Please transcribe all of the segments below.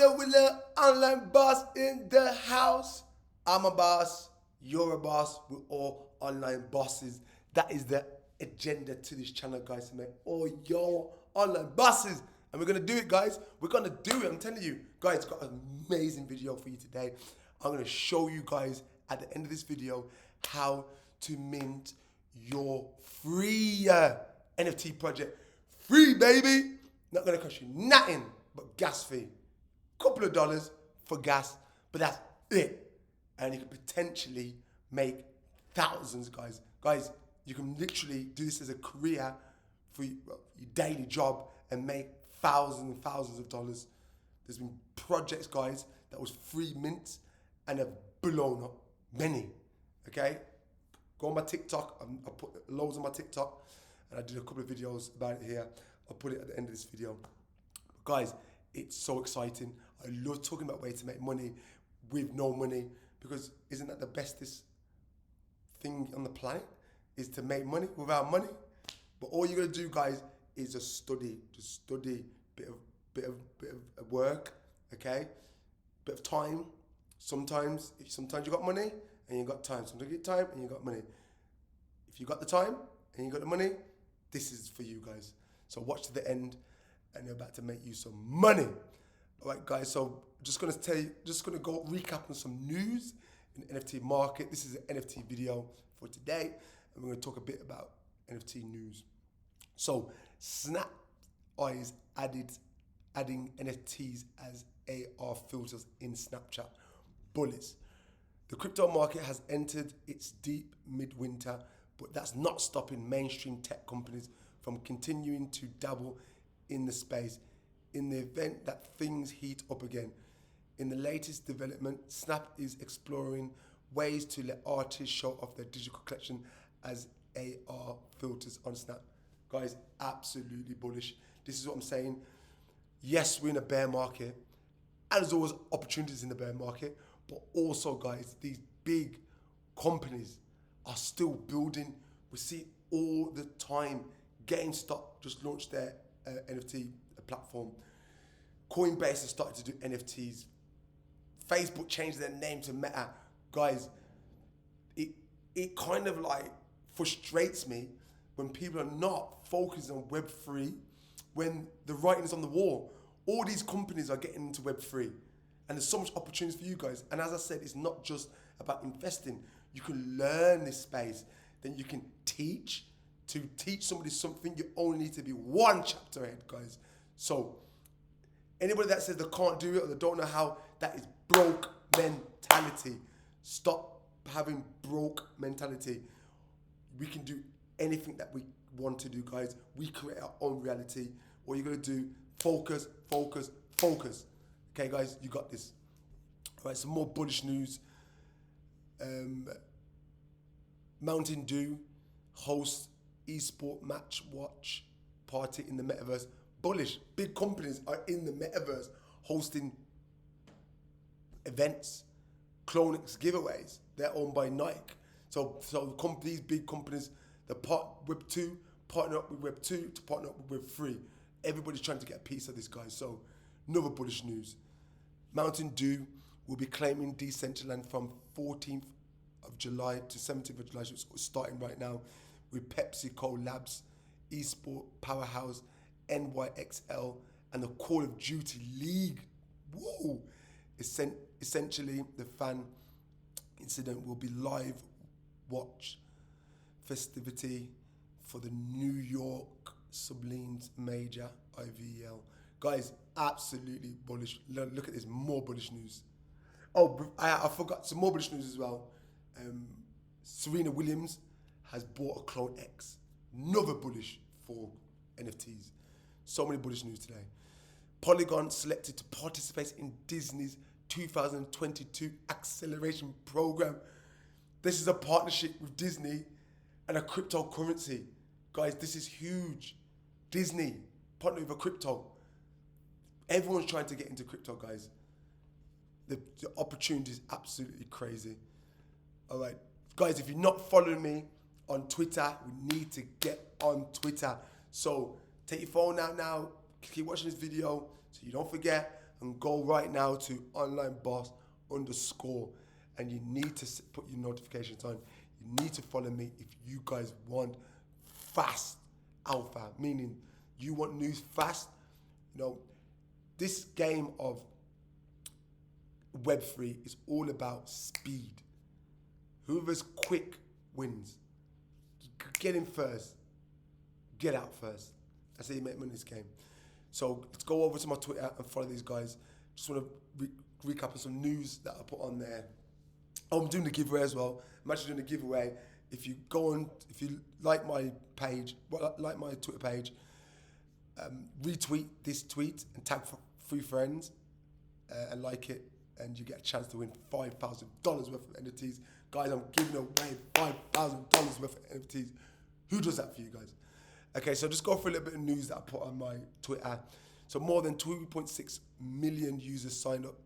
Willa, online boss in the house. I'm a boss, you're a boss, we're all online bosses. That is the agenda to this channel, guys, to make all your online bosses. And we're gonna do it, guys. We're gonna do it, I'm telling you. Guys, got an amazing video for you today. I'm gonna show you guys at the end of this video how to mint your free NFT project. Free, baby. Not gonna cost you nothing but gas fee. Couple of dollars for gas, but that's it. And you can potentially make thousands, guys. Guys, you can literally do this as a career for your daily job and make thousands and thousands of dollars. There's been projects, guys, that was free mint and have blown up. Many, okay? Go on my TikTok. I put loads on my TikTok, and I did a couple of videos about it here. I'll put it at the end of this video. But guys, it's so exciting. I love talking about ways to make money with no money, because isn't that the bestest thing on the planet, is to make money without money? But all you gotta do, guys, is just study, bit of work, okay? Bit of time. Sometimes you got money and you got time. Sometimes you get time and you got money. If you got the time and you got the money, this is for you, guys. So watch to the end, and you're about to make you some money. All right, guys. So just gonna go recap on some news in the NFT market. This is an NFT video for today, and we're gonna talk a bit about NFT news. So Snap is adding NFTs as AR filters in Snapchat. Bullets. The crypto market has entered its deep midwinter, but that's not stopping mainstream tech companies from continuing to dabble in the space in the event that things heat up again. In the latest development, Snap is exploring ways to let artists show off their digital collection as AR filters on Snap. Guys, absolutely bullish. This is what I'm saying. Yes, we're in a bear market, and there's always opportunities in the bear market, but also, guys, these big companies are still building. We see all the time. GameStop just launched their NFT platform. Coinbase has started to do NFTs. Facebook changed their name to Meta. Guys, it kind of like frustrates me when people are not focusing on Web3 when the writing is on the wall. All these companies are getting into Web3, and there's so much opportunities for you guys. And as I said, it's not just about investing. You can learn this space, then you can teach. To teach somebody something, you only need to be one chapter ahead, guys. So anybody that says they can't do it or they don't know how, that is broke mentality. Stop having broke mentality. We can do anything that we want to do, guys. We create our own reality. All you're gonna do, focus, focus, focus. Okay, guys, you got this. All right, some more bullish news. Mountain Dew hosts esport match watch party in the metaverse. Bullish. Big companies are in the metaverse hosting events, Clonix giveaways. They're owned by Nike. So these big companies, the Web2 partner up with Web2 to partner up with Web3. Everybody's trying to get a piece of this, guys. So another bullish news. Mountain Dew will be claiming Decentraland from 14th of July to 17th of July. So it's starting right now with PepsiCo Labs, Esport Powerhouse, NYXL, and the Call of Duty League. Whoa! Essentially, the fan incident will be live watch festivity for the New York Sublimes Major, IVL. Guys, absolutely bullish. Look at this, more bullish news. Oh, I forgot some more bullish news as well. Serena Williams has bought a Clone X. Another bullish for NFTs. So many bullish news today. Polygon selected to participate in Disney's 2022 acceleration program. This is a partnership with Disney and a cryptocurrency. Guys, this is huge. Disney partnered with a crypto. Everyone's trying to get into crypto, guys. The opportunity is absolutely crazy. All right, guys, if you're not following me on Twitter, we need to get on Twitter. So take your phone out now, keep watching this video so you don't forget, and go right now to onlineboss underscore, and you need to put your notifications on. You need to follow me if you guys want fast alpha, meaning you want news fast. You know, this game of Web3 is all about speed. Whoever's quick wins. Get in first. Get out first. That's how you make money in this game. So let's go over to my Twitter and follow these guys. Just want to recap on some news that I put on there. Oh, I'm doing the giveaway as well. I'm actually doing the giveaway. If you go on, if you like my page, like my Twitter page, retweet this tweet and tag 3 friends and like it, and you get a chance to win $5,000 worth of NFTs. Guys, I'm giving away $5,000 worth of NFTs. Who does that for you guys? Okay, so just go for a little bit of news that I put on my Twitter. So more than 2.6 million users signed up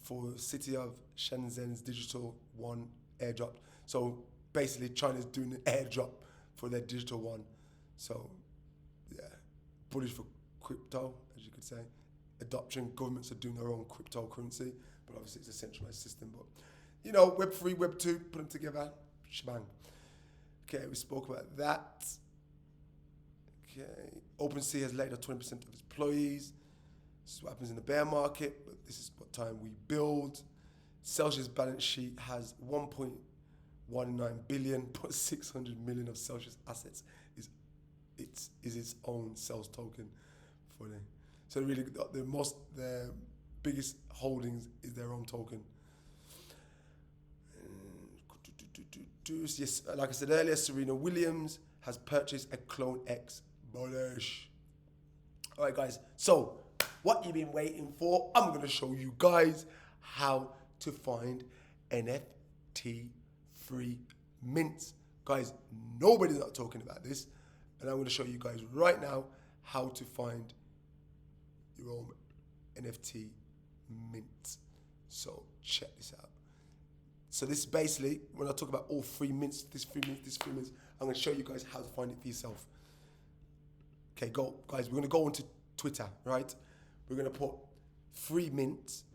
for City of Shenzhen's Digital One airdrop. So basically China's doing an airdrop for their Digital One. So yeah, bullish for crypto, as you could say. Adoption, governments are doing their own cryptocurrency, but obviously it's a centralized system. But you know, Web3, Web2, put them together, shebang. Okay, we spoke about that. Okay, OpenSea has laid off 20% of its employees. This is what happens in the bear market, but this is what time we build. Celsius' balance sheet has 1.19 billion, but 600 million of Celsius assets is its own Celsius token. Funny. So really, the biggest holdings is their own token. Yes, like I said earlier, Serena Williams has purchased a Clone X. Bullish. All right, guys. So, what you've been waiting for? I'm going to show you guys how to find NFT free mints. Guys, nobody's not talking about this, and I'm going to show you guys right now how to find your own NFT mint. So, check this out. So this is basically, when I talk about all free mints, this free mint, this free mint, I'm going to show you guys how to find it for yourself. Okay, go. Guys, we're going to go onto Twitter, right? We're going to put free mints.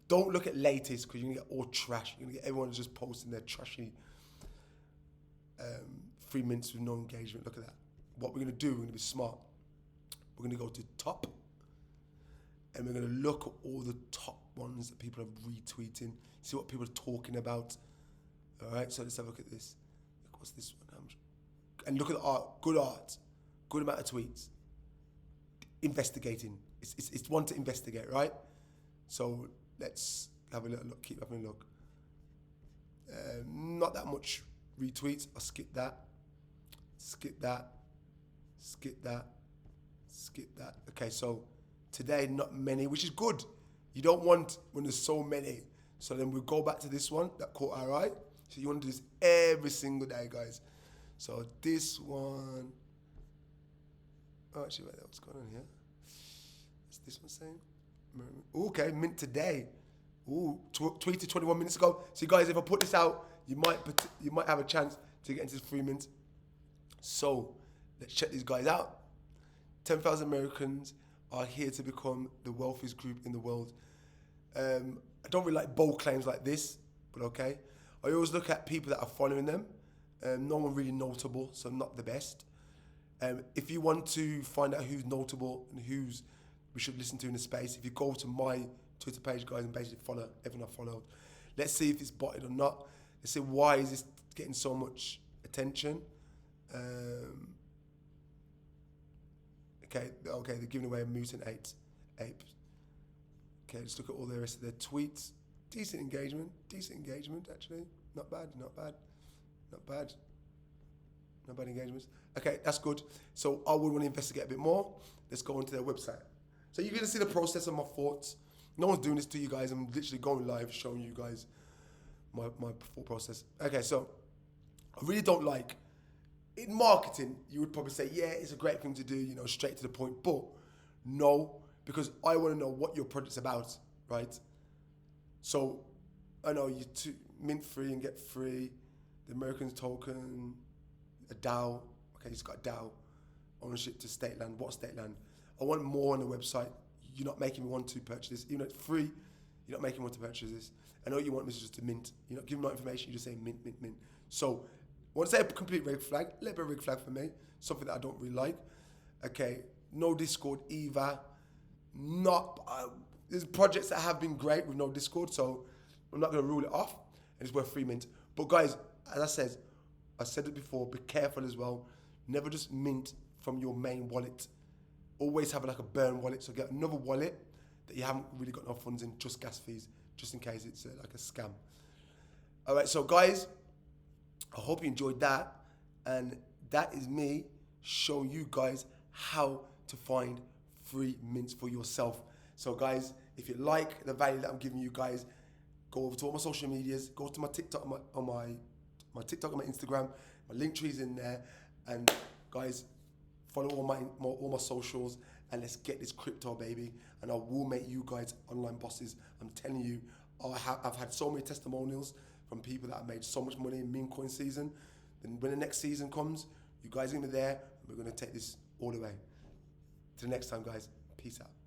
Don't look at latest because you're going to get all trash. You're going to get everyone just posting their trashy free mints with no engagement. Look at that. What we're going to do, we're going to be smart. We're going to go to top and we're going to look at all the top ones that people are retweeting, see what people are talking about. All right, so let's have a look at this. Look, what's this one? And look at the art, good amount of tweets. Investigating. It's one to investigate, right? So let's have a little look, keep having a look. Not that much retweets. I'll skip that. Skip that. Skip that. Skip that. Okay, so today, not many, which is good. You don't want when there's so many. So then we'll go back to this one that caught our eye. So you want to do this every single day, guys. So this one. Oh, actually, wait, what's going on here? What's this one saying? Okay, mint today. Ooh, tweeted 21 minutes ago. So guys, if I put this out, you might have a chance to get into this free mint. So let's check these guys out. 10,000 Americans are here to become the wealthiest group in the world. I don't really like bold claims like this, but okay. I always look at people that are following them. No one really notable, so not the best. If you want to find out who's notable and who's we should listen to in the space, if you go to my Twitter page, guys, and basically follow everyone I followed. Let's see if it's botted or not. Let's see why is this getting so much attention. Okay, they're giving away a mutant ape. Okay, let's look at all the rest of their tweets. Decent engagement actually. Not bad engagements. Okay, that's good. So I would want to investigate a bit more. Let's go onto their website. So you're going to see the process of my thoughts. No one's doing this to you guys. I'm literally going live, showing you guys my thought process. Okay, so I really don't like, in marketing, you would probably say, yeah, it's a great thing to do, you know, straight to the point. But no, because I want to know what your product's about, right? So I know you mint free and get free, the American token, a DAO. Okay, it's got a DAO, ownership to state land. What state land? I want more on the website. you're not making me want to purchase this. Even though it's free, you're not making me want to purchase this. And all you want me is just to mint. You're not giving me no information, you just say mint, mint, mint. So, I want to say a complete red flag, a little bit of red flag for me, something that I don't really like. Okay, no Discord either. There's projects that have been great with no Discord, so I'm not going to rule it off, and it's worth 3 mint. But guys, as I said it before, be careful as well. Never just mint from your main wallet. Always have like a burn wallet, so get another wallet that you haven't really got no funds in, just gas fees, just in case it's like a scam. All right, so guys, I hope you enjoyed that, and that is me showing you guys how to find free mints for yourself. So guys, if you like the value that I'm giving you guys, go over to all my social medias, go to my TikTok, my TikTok and my Instagram, my link tree's in there, and guys, follow all my socials, and let's get this crypto, baby, and I will make you guys online bosses. I'm telling you, I've had so many testimonials from people that have made so much money in meme coin season. Then when the next season comes, you guys are gonna be there, and we're gonna take this all the way. Till next time, guys, peace out.